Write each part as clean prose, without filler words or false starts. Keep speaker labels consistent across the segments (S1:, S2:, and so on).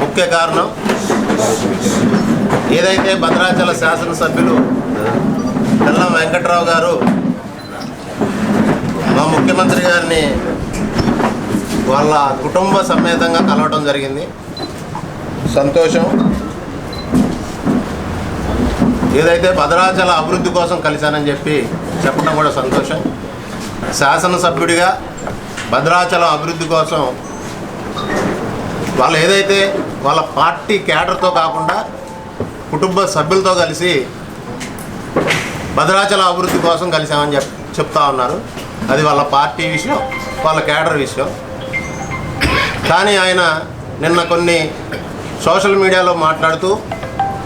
S1: ముఖ్య కారణం ఏదైతే భద్రాచల శాసనసభ్యులు తెల్లం వెంకట్రావు గారు మా ముఖ్యమంత్రి గారిని వాళ్ళ కుటుంబ సమేతంగా కలవటం జరిగింది. సంతోషం. ఏదైతే భద్రాచల అభివృద్ధి కోసం కలిశానని చెప్పడం కూడా సంతోషం. శాసనసభ్యుడిగా భద్రాచలం అభివృద్ధి కోసం వాళ్ళు ఏదైతే వాళ్ళ పార్టీ క్యాడర్తో కాకుండా కుటుంబ సభ్యులతో కలిసి భద్రాచలం అభివృద్ధి కోసం కలిశామని చెప్తా ఉన్నారు. అది వాళ్ళ పార్టీ విషయం, వాళ్ళ క్యాడర్ విషయం. కానీ ఆయన నిన్న కొన్ని సోషల్ మీడియాలో మాట్లాడుతూ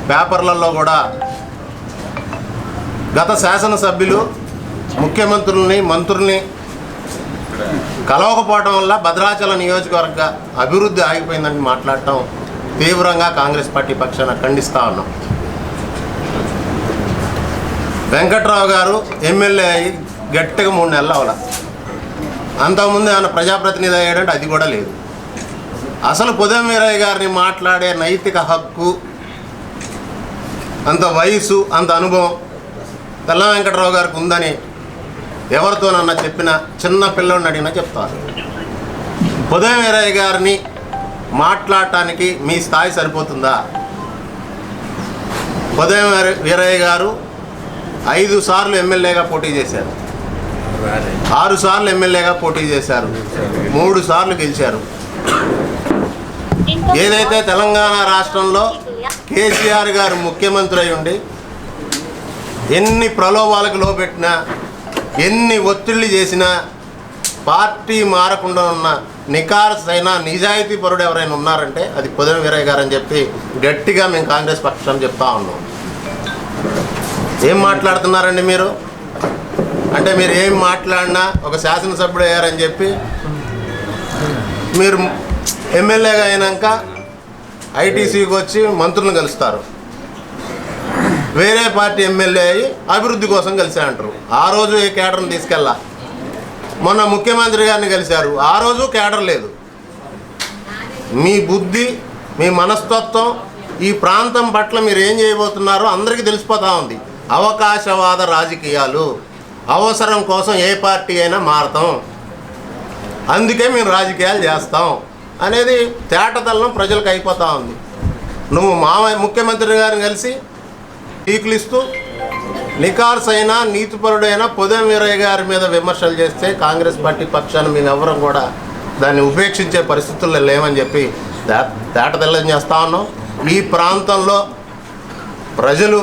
S1: పేపర్లలో కూడా గత శాసనసభ్యులు ముఖ్యమంత్రుల్ని మంత్రుల్ని కలవకపోవడం వల్ల భద్రాచల నియోజకవర్గ అభివృద్ధి ఆగిపోయిందని మాట్లాడటం తీవ్రంగా కాంగ్రెస్ పార్టీ పక్షాన ఖండిస్తూ ఉన్నాం. వెంకట్రావు గారు ఎమ్మెల్యే అయ్యి గట్టిగా 3 నెలలు అవ్వాల. అంతకుముందు ఆయన ప్రజాప్రతినిధి అయ్యాడంటే అది కూడా లేదు. అసలు పొదం వీరయ్య గారిని మాట్లాడే నైతిక హక్కు, అంత వయసు, అంత అనుభవం తెల్లం వెంకట్రావు గారికి ఉందని ఎవరితోనన్నా చెప్పినా, చిన్న పిల్లోడిని అడిగినా చెప్తారు. పొదం వీరయ్య గారిని మాట్లాడటానికి మీ స్థాయి సరిపోతుందా? పొదం వీరయ్య గారు 5 సార్లు ఎమ్మెల్యేగా పోటీ చేశారు, 6 సార్లు ఎమ్మెల్యేగా పోటీ చేశారు, 3 సార్లు గెలిచారు. ఏదైతే తెలంగాణ రాష్ట్రంలో కేసీఆర్ గారు ముఖ్యమంత్రి అయి ఉండి ఎన్ని ప్రలోభాలకు లోపెట్టినా, ఎన్ని ఒత్తిళ్ళు చేసినా పార్టీ మారకుండా ఉన్న నికార్సైన నిజాయితీ పరుడు ఎవరైనా ఉన్నారంటే అది పొదం వీరయ్య గారు అని చెప్పి గట్టిగా మేము కాంగ్రెస్ పక్షం చెప్తా ఉన్నాం. ఏం మాట్లాడుతున్నారండి మీరు? అంటే మీరు ఏం మాట్లాడినా ఒక శాసనసభ్యుడు అయ్యారని చెప్పి మీరు ఎమ్మెల్యేగా అయినాక ఐటీసీకి వచ్చి మంత్రులను కలుస్తారు. వేరే పార్టీ ఎమ్మెల్యే అయ్యి అభివృద్ధి కోసం కలిశారంటారు. ఆ రోజు ఏ కేడర్ని తీసుకెళ్ళా. మొన్న ముఖ్యమంత్రి గారిని కలిశారు, ఆ రోజు కేడర్ లేదు. మీ బుద్ధి, మీ మనస్తత్వం, ఈ ప్రాంతం పట్ల మీరు ఏం చేయబోతున్నారో అందరికీ తెలిసిపోతూ ఉంది. అవకాశవాద రాజకీయాలు, అవసరం కోసం ఏ పార్టీ అయినా మారతాం, అందుకే మేము రాజకీయాలు చేస్తాం అనేది తేటతల్లం ప్రజలకు అయిపోతూ ఉంది. నువ్వు ముఖ్యమంత్రి గారిని కలిసి టీకులిస్తూ నికార్సైన నీతిపరుడైన పొదం వీరయ్య గారి మీద విమర్శలు చేస్తే కాంగ్రెస్ పార్టీ పక్షాన్ని మేము ఎవరం కూడా దాన్ని ఉపేక్షించే పరిస్థితుల్లో లేమని చెప్పి తేటతెల్లం చేస్తూ ఉన్నాం. ఈ ప్రాంతంలో ప్రజలు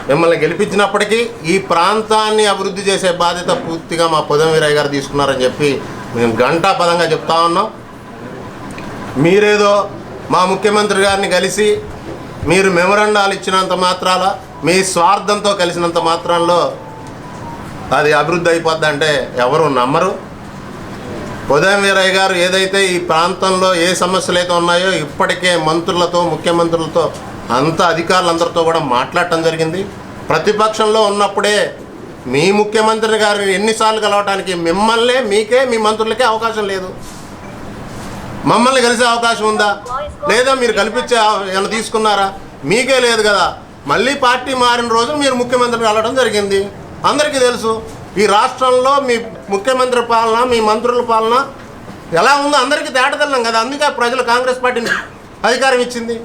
S1: మిమ్మల్ని గెలిపించినప్పటికీ ఈ ప్రాంతాన్ని అభివృద్ధి చేసే బాధ్యత పూర్తిగా మా పొదం వీరయ్య గారు తీసుకున్నారని చెప్పి మేము ఘంటాపదంగా చెప్తా ఉన్నాం. మీరేదో మా ముఖ్యమంత్రి గారిని కలిసి మీరు మెమరాండాలు ఇచ్చినంత మాత్రాల, మీ స్వార్థంతో కలిసినంత మాత్రంలో అది అభివృద్ధి అయిపోద్దంటే ఎవరు నమ్మరు. పొదం వీరయ్య గారు ఏదైతే ఈ ప్రాంతంలో ఏ సమస్యలు అయితే ఉన్నాయో ఇప్పటికే మంత్రులతో, ముఖ్యమంత్రులతో, అంతా అధికారులందరితో కూడా మాట్లాడటం జరిగింది. ప్రతిపక్షంలో ఉన్నప్పుడే మీ ముఖ్యమంత్రి గారిని ఎన్నిసార్లు కలవటానికి మిమ్మల్నే, మీకే, మీ మంత్రులకే అవకాశం లేదు. మమ్మల్ని కలిసే అవకాశం ఉందా? లేదా మీరు కల్పించే ఏమైనా తీసుకున్నారా? మీకే లేదు కదా. మళ్ళీ పార్టీ మారిన రోజు మీరు ముఖ్యమంత్రిని కలవడం జరిగింది. అందరికీ తెలుసు ఈ రాష్ట్రంలో మీ ముఖ్యమంత్రి పాలన, మీ మంత్రుల పాలన ఎలా ఉందో అందరికీ తేటతెల్లం కదా. అందుకే ప్రజలు కాంగ్రెస్ పార్టీని అధికారం ఇచ్చింది.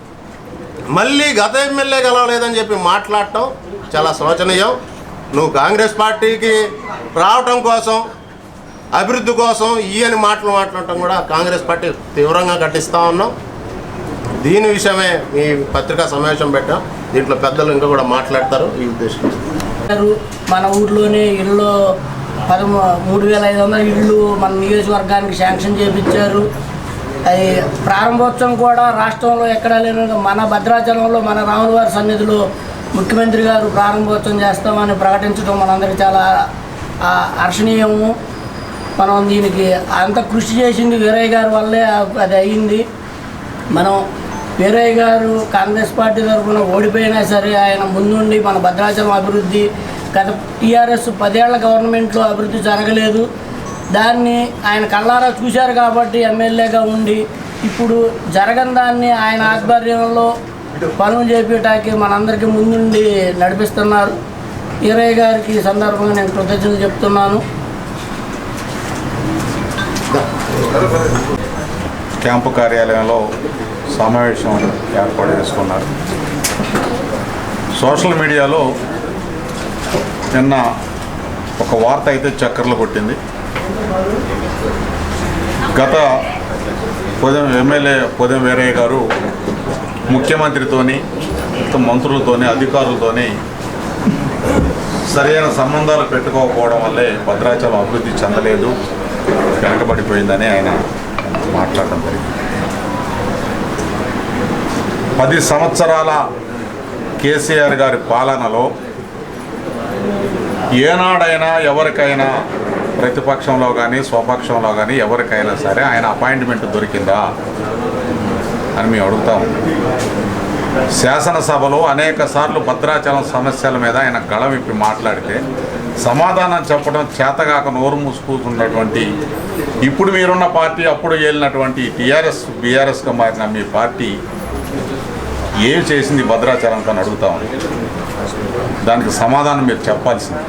S1: మళ్ళీ గత ఎమ్మెల్యే కలవలేదని చెప్పి మాట్లాడటం చాలా శోచనీయం. నువ్వు కాంగ్రెస్ పార్టీకి రావటం కోసం, అభివృద్ధి కోసం ఈయని మాటలు మాట్లాడటం కూడా కాంగ్రెస్ పార్టీ తీవ్రంగా ఖండిస్తూ ఉన్నాం. దీని విషయమే ఈ పత్రికా సమావేశం పెట్టాం. దీంట్లో పెద్దలు ఇంకా కూడా మాట్లాడతారు. ఈ ఉద్దేశం
S2: మన ఊర్లోనే ఇళ్ళు 3,500 ఇళ్ళు మన నియోజకవర్గానికి శాంక్షన్ చేయించారు. అది ప్రారంభోత్సవం కూడా రాష్ట్రంలో ఎక్కడా లేని మన భద్రాచలంలో మన రాములవారి సన్నిధిలో ముఖ్యమంత్రి గారు ప్రారంభోత్సవం చేస్తామని ప్రకటించడం మనందరికీ చాలా హర్షణీయము. మనం దీనికి అంత కృషి చేసింది వీరయ్య గారి వల్లే అది అయ్యింది. మనం వీరయ్య గారు కాంగ్రెస్ పార్టీ తరఫున ఓడిపోయినా సరే ఆయన ముందుండి మన భద్రాచలం అభివృద్ధి, గత టీఆర్ఎస్ 10 ఏళ్ల గవర్నమెంట్లో అభివృద్ధి జరగలేదు. దాన్ని ఆయన కళ్ళారా చూశారు కాబట్టి ఎమ్మెల్యేగా ఉండి ఇప్పుడు జరగని దాన్ని ఆయన ఆధ్వర్యంలో పనులు చేపేటానికి మనందరికీ ముందుండి నడిపిస్తున్నారు. ఈరయ్య గారికి ఈ సందర్భంగా నేను కృతజ్ఞతలు చెప్తున్నాను.
S3: క్యాంపు కార్యాలయంలో సమావేశం ఏర్పాటు చేసుకున్నారు. సోషల్ మీడియాలో నిన్న ఒక వార్త అయితే చక్కర్లు కొట్టింది. గత ఎమ్మెల్యే పొదెం వీరయ్య గారు ముఖ్యమంత్రితోని మంత్రులతోని అధికారులతోని సరైన సంబంధాలు పెట్టుకోకపోవడం వల్లే భద్రాచలం అభివృద్ధి చెందలేదు, వెనకబడిపోయిందని ఆయన మాట్లాడడం జరిగింది. 10 సంవత్సరాల కేసీఆర్ గారి పాలనలో ఏనాడైనా ఎవరికైనా ప్రతిపక్షంలో కానీ స్వపక్షంలో కానీ ఎవరికైనా సరే ఆయన అపాయింట్మెంట్ దొరికిందా అని మేము అడుగుతాము. శాసనసభలో అనేక సార్లు భద్రాచలం సమస్యల మీద ఆయన గళమిప్పి మాట్లాడితే సమాధానం చెప్పడం చేతగాక నోరు మూసుకుంటున్నటువంటి ఇప్పుడు మీరున్న పార్టీ, అప్పుడు ఏలినటువంటి టీఆర్ఎస్ బీఆర్ఎస్గా మారిన మీ పార్టీ ఏం చేసింది భద్రాచలంతో అని అడుగుతామని. దానికి సమాధానం మీరు చెప్పాల్సింది.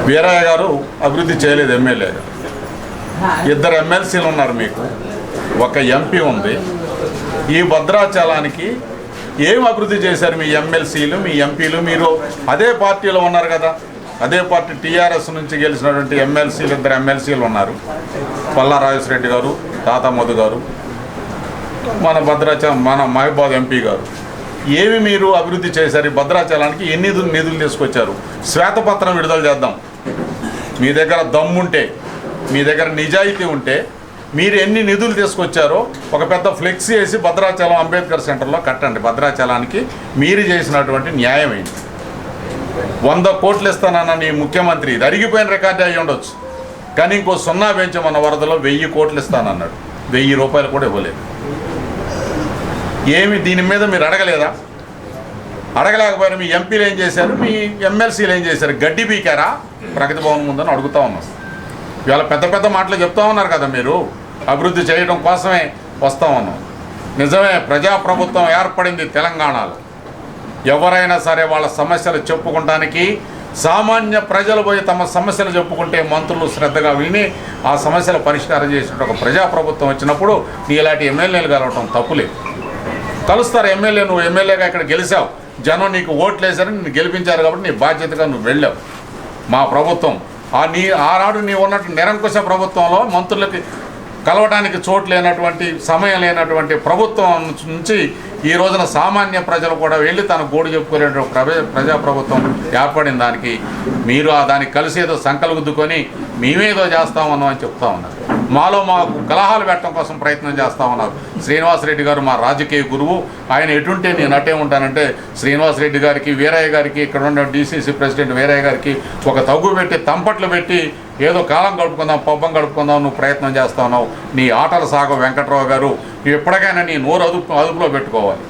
S3: వీరయ్య గారు అభివృద్ధి చేయలేదు, ఎమ్మెల్యే గారు. 2 ఎమ్మెల్సీలు ఉన్నారు, మీకు 1 ఎంపీ ఉంది. ఈ భద్రాచలానికి ఏం అభివృద్ధి చేశారు మీ ఎమ్మెల్సీలు, మీ ఎంపీలు? మీరు అదే పార్టీలో ఉన్నారు కదా, అదే పార్టీ టీఆర్ఎస్ నుంచి గెలిచినటువంటి ఎమ్మెల్సీలు 2 ఎమ్మెల్సీలు ఉన్నారు. పల్లా రాజేశ్వరరెడ్డి గారు, తాతా మధు గారు, మన భద్రాచలం మన మహబాద్ ఎంపీ గారు. ఏమి మీరు అభివృద్ధి చేశారు? భద్రాచలానికి ఎన్ని నిధులు తీసుకొచ్చారు? శ్వేతపత్రం విడుదల చేద్దాం. మీ దగ్గర దమ్ముంటే, మీ దగ్గర నిజాయితీ ఉంటే మీరు ఎన్ని నిధులు తీసుకొచ్చారో ఒక పెద్ద ఫ్లెక్సీ వేసి భద్రాచలం అంబేద్కర్ సెంటర్లో కట్టండి. భద్రాచలానికి మీరు చేసినటువంటి న్యాయం ఏంటి? 100 కోట్లు ఇస్తానన్న నీ ముఖ్యమంత్రి, ఇది అరిగిపోయిన రికార్డు అయ్యి ఉండొచ్చు, కానీ ఇంకో 0 పెంచమన్న వరదలో 1000 కోట్లు ఇస్తానన్నాడు. 1000 రూపాయలు కూడా ఇవ్వలేదు. ఏమి దీని మీద మీరు అడగలేదా? అడగలేకపోయినా మీ ఎంపీలు ఏం చేశారు, మీ ఎమ్మెల్సీలు ఏం చేశారు? గడ్డి పీకారా ప్రగతి భవన్ ముందని అడుగుతా ఉన్నాం. ఇవాళ పెద్ద పెద్ద మాటలు చెప్తా ఉన్నారు కదా, మీరు అభివృద్ధి చేయడం కోసమే వస్తా ఉన్నాం. నిజమే, ప్రజాప్రభుత్వం ఏర్పడింది తెలంగాణలో. ఎవరైనా సరే వాళ్ళ సమస్యలు చెప్పుకోవడానికి సామాన్య ప్రజలు పోయి తమ సమస్యలు చెప్పుకుంటే మంత్రులు శ్రద్ధగా విని ఆ సమస్యలు పరిష్కారం చేసిన ఒక ప్రజాప్రభుత్వం వచ్చినప్పుడు నీ ఇలాంటి ఎమ్మెల్యేలు కలవటం తప్పులేదు. కలుస్తారు ఎమ్మెల్యే, నువ్వు ఎమ్మెల్యేగా ఇక్కడ గెలిచావు, జనం నీకు ఓట్లు వేశారని నిన్ను గెలిపించారు కాబట్టి నీ బాధ్యతగా నువ్వు వెళ్ళావు. మా ప్రభుత్వం ఆనాడు నీ ఉన్నట్టు నిరంకుశ ప్రభుత్వంలో మంత్రులకి కలవడానికి చోటు లేనటువంటి, సమయం లేనటువంటి ప్రభుత్వం నుంచి ఈ రోజున సామాన్య ప్రజలు కూడా వెళ్ళి తన గోడు చెప్పుకునేటువంటి ప్రజాప్రభుత్వం ఏర్పడిన దానికి మీరు దానికి కలిసి ఏదో సంకల్గుద్దుకొని మేమేదో చేస్తామన్నాం అని చెప్తా ఉన్నారు. మాకు కలహాలు పెట్టడం కోసం ప్రయత్నం చేస్తూ ఉన్నారు. శ్రీనివాసరెడ్డి గారు మా రాజకీయ గురువు, ఆయన ఎటుంటే నేను అట్టే ఉంటానంటే శ్రీనివాసరెడ్డి గారికి, వీరయ్య గారికి, ఇక్కడ ఉన్న డీసీసీ ప్రెసిడెంట్ వీరయ్య గారికి ఒక తగ్గు పెట్టి తంపట్లు పెట్టి ఏదో కాలం గడుపుకుందాం, పబ్బం గడుపుకుందాం నువ్వు ప్రయత్నం చేస్తా ఉన్నావు. నీ ఆటల సాగు వెంకట్రావు గారు, నువ్వు ఎప్పటికైనా నీ నోరు అదుపులో పెట్టుకోవాలి.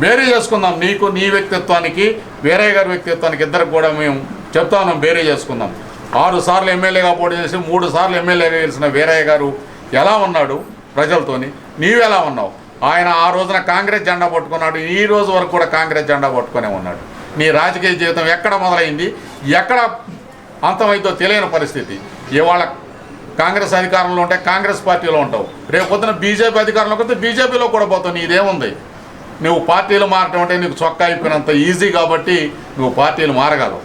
S3: బేరీ చేసుకుందాం. నీకు, నీ వ్యక్తిత్వానికి, వీరయ్య గారి వ్యక్తిత్వానికి ఇద్దరికి కూడా మేము చెప్తా ఉన్నాం, బేరీ చేసుకుందాం. 6 సార్లు ఎమ్మెల్యేగా పోటీ చేసి 3 సార్లు ఎమ్మెల్యేగా గెలిచిన వీరయ్య గారు ఎలా ఉన్నాడు ప్రజలతోని? నీవెలా ఉన్నావు? ఆయన ఆ రోజున కాంగ్రెస్ జెండా పట్టుకున్నాడు, ఈ రోజు వరకు కూడా కాంగ్రెస్ జెండా పట్టుకునే ఉన్నాడు. నీ రాజకీయ జీవితం ఎక్కడ మొదలైంది, ఎక్కడ అంతమైందో తెలియని పరిస్థితి. ఇవాళ కాంగ్రెస్ అధికారంలో ఉంటే కాంగ్రెస్ పార్టీలో ఉంటావు, రేపు పొద్దున బీజేపీ అధికారంలోకి వస్తే బీజేపీలో కూడా పోతావు. నీదేముంది? నువ్వు పార్టీలు మారటం అంటే నీకు చొక్కా అయిపోయినంత ఈజీ కాబట్టి నువ్వు పార్టీలు మారగలవు.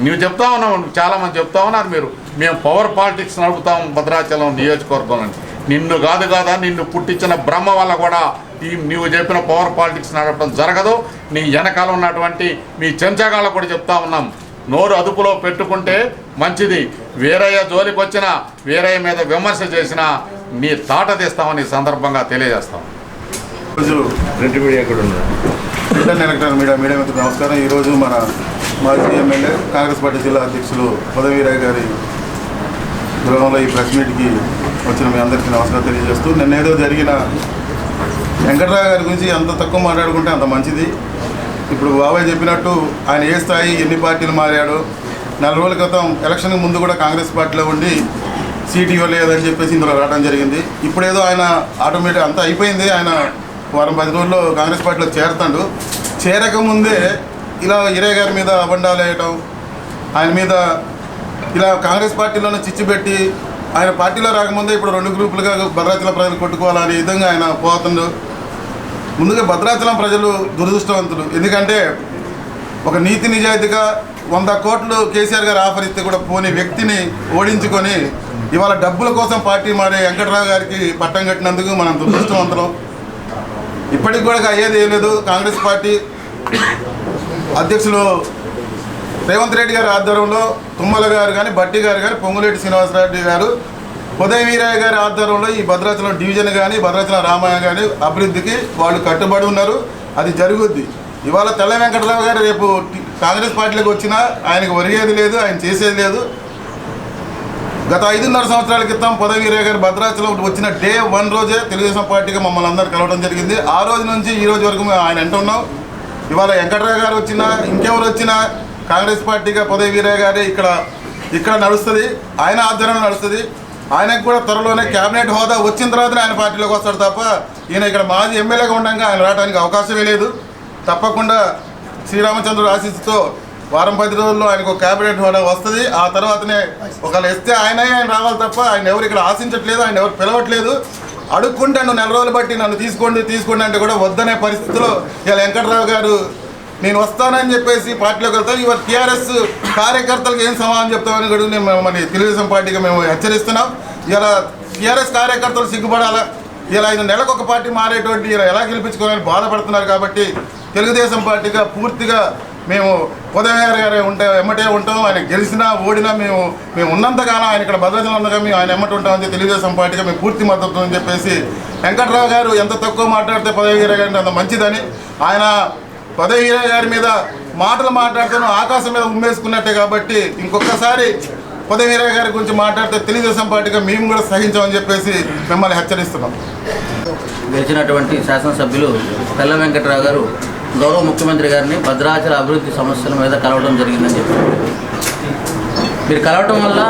S3: నువ్వు చెప్తా ఉన్నావు, చాలామంది చెప్తా ఉన్నారు మీరు మేము పవర్ పాలిటిక్స్ నడుపుతాం భద్రాచలం నియోజకవర్గం అని. నిన్ను కాదా, నిన్ను పుట్టించిన బ్రహ్మ వల్ల కూడా నువ్వు చెప్పిన పవర్ పాలిటిక్స్ నడపడం జరగదు. నీ వెనకాల ఉన్నటువంటి మీ చెంచగాళ్ళకు కూడా చెప్తా ఉన్నాం, నోరు అదుపులో పెట్టుకుంటే మంచిది. వీరయ్య జోలికి వచ్చినా, వీరయ్య మీద విమర్శ చేసినా నీ తాట తీస్తామని సందర్భంగా తెలియజేస్తాం.
S4: ఈరోజు ప్రింట్ మీడియా కూడా ఉన్నారు, ఇంటర్నెట్ ఎలక్ట్రానిక్ మీడియా మిత్రులకు నమస్కారం. ఈరోజు మన మాజీ ఎమ్మెల్యే కాంగ్రెస్ పార్టీ జిల్లా అధ్యక్షులు పొదం వీరయ్య గారి గృహంలో ఈ ప్రెస్ మీట్కి వచ్చిన మీ అందరికీ నమస్కారం తెలియజేస్తూ, నిన్నేదో జరిగిన వెంకట్రావు గారి గురించి ఎంత తక్కువ మాట్లాడుకుంటే అంత మంచిది. ఇప్పుడు బాబాయ్ చెప్పినట్టు ఆయన ఏ స్థాయి, ఎన్ని పార్టీలు మారాడో, 4 రోజుల క్రితం ఎలక్షన్కి ముందు కూడా కాంగ్రెస్ పార్టీలో ఉండి సీట్ ఇవ్వలేదని చెప్పేసి ఇందులో రావడం జరిగింది. ఇప్పుడేదో ఆయన ఆటోమేటిక్ అంతా అయిపోయింది, ఆయన వారం 10 రోజుల్లో కాంగ్రెస్ పార్టీలో చేరుతాడు. చేరకముందే ఇలా ఈరయ్య గారి మీద అబండాలు వేయటం, ఆయన మీద ఇలా కాంగ్రెస్ పార్టీలోనే చిచ్చు పెట్టి ఆయన పార్టీలో రాకముందే ఇప్పుడు 2 గ్రూపులుగా భద్రాచలం ప్రజలు కొట్టుకోవాలనే విధంగా ఆయన పోతుండు. ముందుగా భద్రాచలం ప్రజలు దురదృష్టవంతులు. ఎందుకంటే ఒక నీతి నిజాయితీగా 100 కోట్లు కేసీఆర్ గారు ఆఫర్ ఇస్తే కూడా పోని వ్యక్తిని ఓడించుకొని ఇవాళ డబ్బుల కోసం పార్టీ మారే వెంకట్రావు గారికి పట్టం కట్టినందుకు మనం దురదృష్టవంతులం. ఇప్పటికి కూడా అయ్యేది ఏం లేదు. కాంగ్రెస్ పార్టీ అధ్యక్షులు రేవంత్ రెడ్డి గారి ఆధ్వర్యంలో తుమ్మల గారు కానీ, బట్టి గారు కానీ, పొంగులేటి శ్రీనివాసరెడ్డి గారు, ఉదయం వీరయ్య గారి ఆధ్వర్యంలో ఈ భద్రాచలం డివిజన్ కానీ, భద్రాచలం రామాయణ కానీ అభివృద్ధికి వాళ్ళు కట్టుబడి ఉన్నారు. అది జరుగుద్ది. ఇవాళ తెల్ల వెంకటరావు గారు రేపు కాంగ్రెస్ పార్టీలోకి వచ్చినా ఆయనకు ఒరిగేది లేదు, ఆయన చేసేది లేదు. గత 5.5 సంవత్సరాల క్రితం ఉదయం వీరయ్య గారు భద్రాచలం వచ్చిన డే 1 రోజే తెలుగుదేశం పార్టీగా మమ్మల్ని అందరూ కలవడం జరిగింది. ఆ రోజు నుంచి ఈ రోజు వరకు మేము ఆయన అంటున్నాం. ఇవాళ వెంకటరావు గారు వచ్చినా ఇంకెవరు వచ్చినా కాంగ్రెస్ పార్టీగా ఉదయం వీరయ్య గారే ఇక్కడ నడుస్తుంది, ఆయన ఆధ్వర్యంలో నడుస్తుంది. ఆయనకు కూడా త్వరలోనే క్యాబినెట్ హోదా వచ్చిన తర్వాతనే ఆయన పార్టీలోకి వస్తాడు తప్ప ఈయన ఇక్కడ మాజీ ఎమ్మెల్యేగా ఉండగా ఆయన రావడానికి అవకాశమే లేదు. తప్పకుండా శ్రీరామచంద్రుడు ఆశీస్సుతో వారం 10 రోజుల్లో ఆయనకు క్యాబినెట్ హోదా వస్తుంది. ఆ తర్వాతనే ఒకవేళ ఇస్తే ఆయన రావాలి తప్ప ఆయన ఎవరు ఇక్కడ ఆశించట్లేదు, ఆయన ఎవరు పిలవట్లేదు. అడుక్కుంటే నువ్వు 4 రోజులు బట్టి నన్ను తీసుకోండి అంటే కూడా వద్దనే పరిస్థితిలో ఇలా వెంకట్రావు గారు నేను వస్తానని చెప్పేసి పార్టీలోకి వెళ్తాను. ఇవాళ టీఆర్ఎస్ కార్యకర్తలకు ఏం సమాధానం చెప్తామని కూడా మేము మన తెలుగుదేశం పార్టీగా మేము హెచ్చరిస్తున్నాం. ఇలా టీఆర్ఎస్ కార్యకర్తలు సిగ్గుపడాలా, ఇలా 5 నెలలకు ఒక పార్టీ మారేటువంటి ఇలా ఎలా గెలిపించుకోవాలని బాధపడుతున్నారు. కాబట్టి తెలుగుదేశం పార్టీగా పూర్తిగా మేము ఉదయం గారు ఎమ్మటే ఉంటాం. ఆయన గెలిచినా ఓడినా మేము ఉన్నంతగానో ఆయన ఇక్కడ భద్రాచలం ఉండగా మేము ఆయన ఎమ్మటి ఉంటామని తెలుగుదేశం పార్టీగా మేము పూర్తి మద్దతు అని చెప్పేసి వెంకట్రావు గారు ఎంత తక్కువ మాట్లాడితే ఉదయం గారు అంత మంచిదని ఆయన ఉదయం గారి మీద మాటలు మాట్లాడుతూ ఆకాశం మీద ఉమ్మేసుకున్నట్టే. కాబట్టి ఇంకొకసారి ఉదయం గారి గురించి మాట్లాడితే తెలుగుదేశం పార్టీగా మేము కూడా సహించామని చెప్పేసి మిమ్మల్ని హెచ్చరిస్తున్నాం.
S5: గెలిచినటువంటి శాసనసభ్యులు తెల్ల వెంకట్రావు గారు గౌరవ ముఖ్యమంత్రి గారిని భద్రాచల అభివృద్ధి సమస్యల మీద కలవడం జరిగిందని చెప్పారు. మీరు కలవటం వల్ల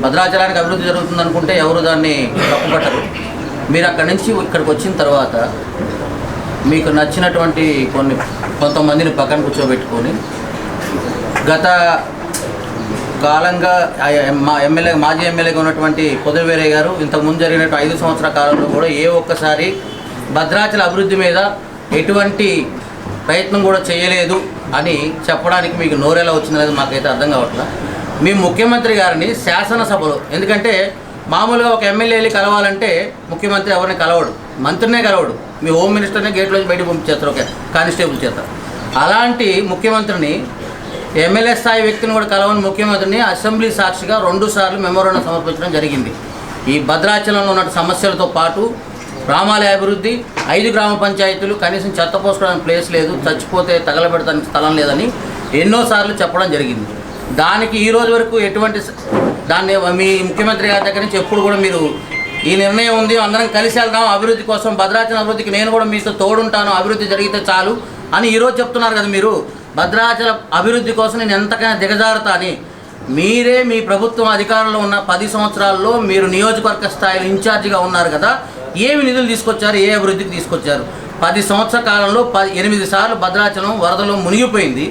S5: భద్రాచలానికి అభివృద్ధి జరుగుతుందనుకుంటే ఎవరు దాన్ని తప్పుపట్టరు. మీరు అక్కడి నుంచి ఇక్కడికి వచ్చిన తర్వాత మీకు నచ్చినటువంటి కొంతమందిని పక్కన కూర్చోబెట్టుకొని గత కాలంగా మాజీ ఎమ్మెల్యేగా ఉన్నటువంటి ఉదయం వీరయ్య గారు ఇంతకుముందు జరిగినట్టు 5 సంవత్సరాల కాలంలో కూడా ఏ ఒక్కసారి భద్రాచల అభివృద్ధి మీద ఎటువంటి ప్రయత్నం కూడా చేయలేదు అని చెప్పడానికి మీకు నోరెలా వచ్చిందనేది మాకైతే అర్థం కావట్లేదు. మీ ముఖ్యమంత్రి గారిని శాసనసభలో, ఎందుకంటే మామూలుగా ఒక ఎమ్మెల్యేని కలవాలంటే ముఖ్యమంత్రి ఎవరిని కలవడు, మంత్రినే కలవడు, మీ హోమ్ మినిస్టర్నే గేట్లోంచి బయటకు పంపించేస్తారు ఒక కానిస్టేబుల్ చేత. అలాంటి ముఖ్యమంత్రిని, ఎమ్మెల్యే స్థాయి వ్యక్తిని కూడా కలవని ముఖ్యమంత్రిని అసెంబ్లీ సాక్షిగా 2 సార్లు మెమోరాండం సమర్పించడం జరిగింది. ఈ భద్రాచలంలో ఉన్న సమస్యలతో పాటు గ్రామాల అభివృద్ధి, 5 గ్రామ పంచాయతీలు, కనీసం చెత్త పోసుకోవడానికి ప్లేస్ లేదు, చచ్చిపోతే తగలబెడతానికి స్థలం లేదని ఎన్నోసార్లు చెప్పడం జరిగింది. దానికి ఈ రోజు వరకు దాన్ని మీ ముఖ్యమంత్రి గారి దగ్గర నుంచి ఎప్పుడు కూడా మీరు ఈ నిర్ణయం ఉంది, అందరం కలిసి వెళ్దాం అభివృద్ధి కోసం, భద్రాచలం అభివృద్ధికి నేను కూడా మీతో తోడుంటాను, అభివృద్ధి జరిగితే చాలు అని ఈరోజు చెప్తున్నారు కదా. మీరు భద్రాచలం అభివృద్ధి కోసం నేను ఎంతకైనా దిగజారుతా అని మీరే మీ ప్రభుత్వం అధికారంలో ఉన్న 10 సంవత్సరాల్లో మీరు నియోజకవర్గ స్థాయిలో ఇన్ఛార్జిగా ఉన్నారు కదా, ఏమి నిధులు తీసుకొచ్చారు, ఏ అభివృద్ధికి తీసుకొచ్చారు? 10 సంవత్సరాల కాలంలో 8 సార్లు భద్రాచలం వరదలో మునిగిపోయింది.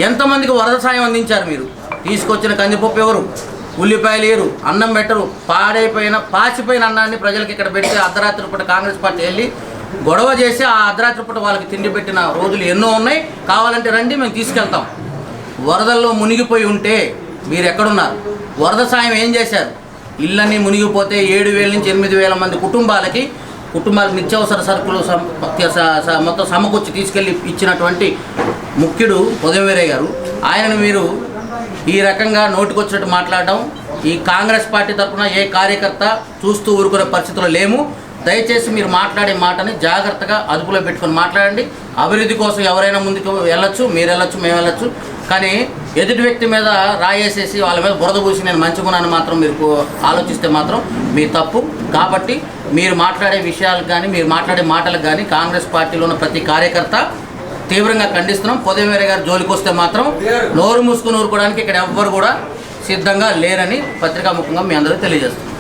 S5: ఎంతమందికి వరద సాయం అందించారు? మీరు తీసుకొచ్చిన కందిపప్పు ఎవరు, ఉల్లిపాయలు ఏరు, అన్నం పెట్టరు, పాచిపోయిన అన్నాన్ని ప్రజలకు ఇక్కడ పెట్టి అర్ధరాత్రి పూట కాంగ్రెస్ పార్టీ వెళ్ళి గొడవ చేసి ఆ అర్ధరాత్రి పూట వాళ్ళకి తిండి పెట్టిన రోజులు ఎన్నో ఉన్నాయి. కావాలంటే రండి, మేము తీసుకెళ్తాం. వరదల్లో మునిగిపోయి ఉంటే మీరు ఎక్కడున్నారు? వరద సాయం ఏం చేశారు? ఇళ్ళన్నీ మునిగిపోతే 7,000 నుంచి 8,000 మంది కుటుంబాలకు నిత్యావసర సరుకులు మొత్తం సమకూర్చి తీసుకెళ్ళి ఇచ్చినటువంటి ముఖ్యుడు ఉదయం వీరయ్య గారు. ఆయనను మీరు ఈ రకంగా నోటికొచ్చినట్టు మాట్లాడడం, ఈ కాంగ్రెస్ పార్టీ తరఫున ఏ కార్యకర్త చూస్తూ ఊరుకునే పరిస్థితుల్లో లేము. దయచేసి మీరు మాట్లాడే మాటని జాగ్రత్తగా అదుపులో పెట్టుకొని మాట్లాడండి. అభివృద్ధి కోసం ఎవరైనా ముందుకు వెళ్ళొచ్చు, మీరు వెళ్ళొచ్చు, మేము వెళ్ళొచ్చు, కానీ ఎదుటి వ్యక్తి మీద రాయేసేసి వాళ్ళ మీద బురద పూసి నేను మంచుకున్నాను మాత్రం మీరు ఆలోచిస్తే మాత్రం మీ తప్పు. కాబట్టి మీరు మాట్లాడే విషయాలకు కానీ, మీరు మాట్లాడే మాటలకు కానీ కాంగ్రెస్ పార్టీలో ఉన్న ప్రతి కార్యకర్త తీవ్రంగా ఖండిస్తున్నాం. ఉదయం వీరయ్య గారు జోలికి వస్తే మాత్రం నోరు మూసుకుని ఊరుకోవడానికి ఇక్కడ ఎవ్వరు కూడా సిద్ధంగా లేరని పత్రికాముఖంగా మీ అందరూ తెలియజేస్తున్నాం.